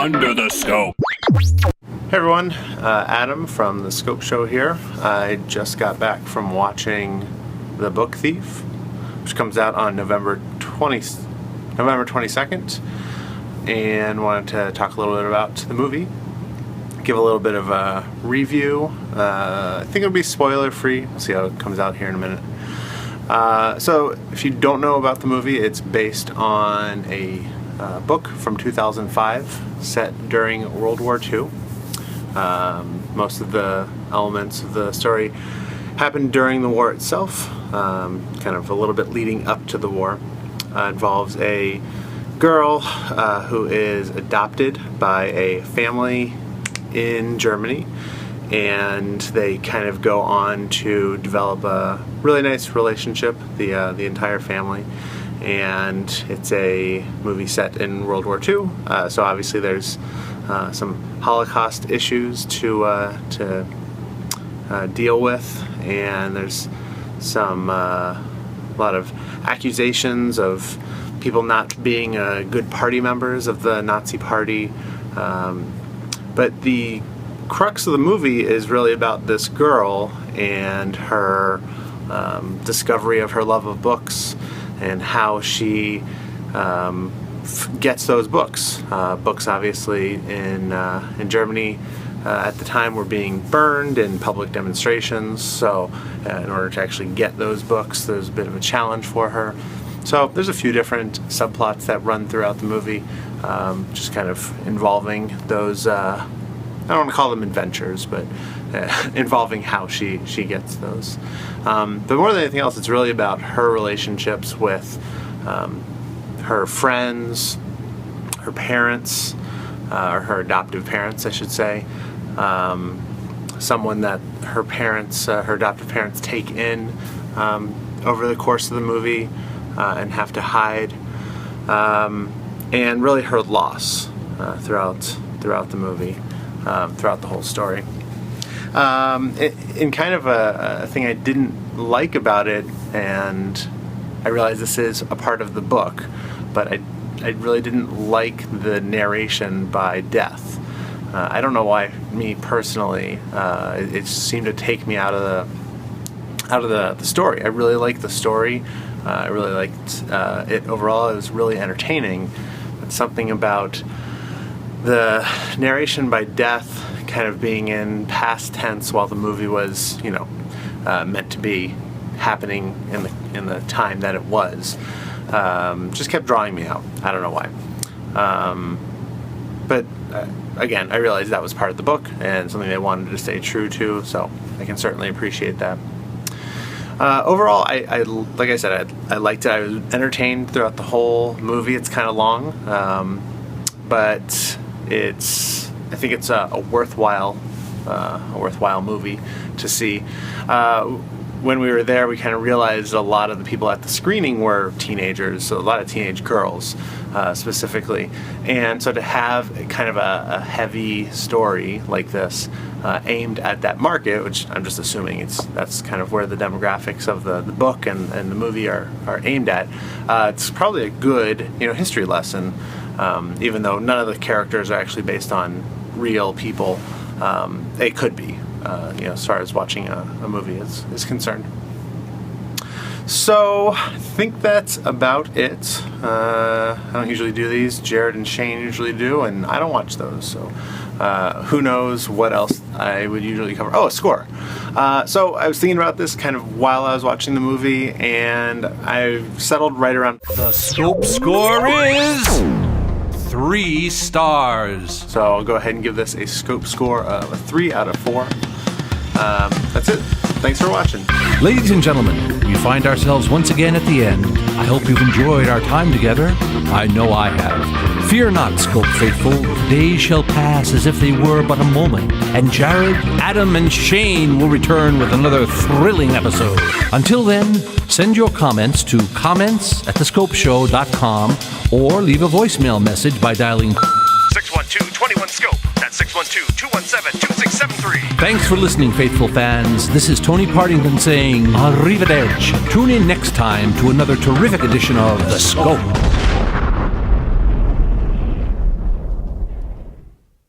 Under the Scope. Hey everyone, Adam from The Scope Show here. I just got back from watching The Book Thief, which comes out on November 22nd, and wanted to talk a little bit about the movie, give a little bit of a review. I think it'll be spoiler free. We'll see how it comes out here in a minute. So if you don't know about the movie, it's based on a book from 2005 set during World War II. Most of the elements of the story happened during the war itself, kind of a little bit leading up to the war. Involves a girl who is adopted by a family in Germany, and they kind of go on to develop a really nice relationship, the entire family. And it's a movie set in World War II, so obviously there's some Holocaust issues to deal with, and there's some a lot of accusations of people not being good party members of the Nazi Party. But the crux of the movie is really about this girl and her discovery of her love of books and how she gets those books. Books, obviously, in Germany at the time were being burned in public demonstrations, so in order to actually get those books, there's a bit of a challenge for her. So there's a few different subplots that run throughout the movie, just kind of involving those, I don't want to call them adventures, but involving how she gets those. But more than anything else, it's really about her relationships with her friends, her parents, or her adoptive parents, I should say. Someone that her adoptive parents take in over the course of the movie and have to hide, and really her loss throughout the movie, throughout the whole story. In kind of a thing I didn't like about it, and I realize this is a part of the book, but I really didn't like the narration by death. I don't know why, me personally, it seemed to take me out of the story. I really liked the story. I really liked it overall. It was really entertaining. But something about the narration by death kind of being in past tense while the movie was, meant to be happening in the time that it was, just kept drawing me out. I don't know why. But again, I realized that was part of the book and something they wanted to stay true to, so I can certainly appreciate that. Overall, I like I said, I liked it. I was entertained throughout the whole movie. It's kind of long, but I think it's a worthwhile movie to see. When we were there, we kind of realized a lot of the people at the screening were teenagers, so a lot of teenage girls specifically. And so to have kind of a heavy story like this aimed at that market, which I'm just assuming that's kind of where the demographics of the book and the movie are aimed at, it's probably a good history lesson, even though none of the characters are actually based on real people. They could be. As far as watching a movie is concerned. So I think that's about it. I don't usually do these. Jared and Shane usually do, and I don't watch those. So who knows what else I would usually cover. Oh, a score. So I was thinking about this kind of while I was watching the movie, and I settled right around. The Scope score is 3 stars. So I'll go ahead and give this a Scope score of a 3 out of 4. That's it. Thanks for watching. Ladies and gentlemen, we find ourselves once again at the end. I hope you've enjoyed our time together. I know I have. Fear not, Scope faithful. Days shall pass as if they were but a moment, and Jared, Adam, and Shane will return with another thrilling episode. Until then, send your comments to comments@thescopeshow.com or leave a voicemail message by dialing 612-21-SCOPE. That's 612-217-2673. Thanks for listening, faithful fans. This is Tony Partington saying arrivederci. Tune in next time to another terrific edition of The Scope.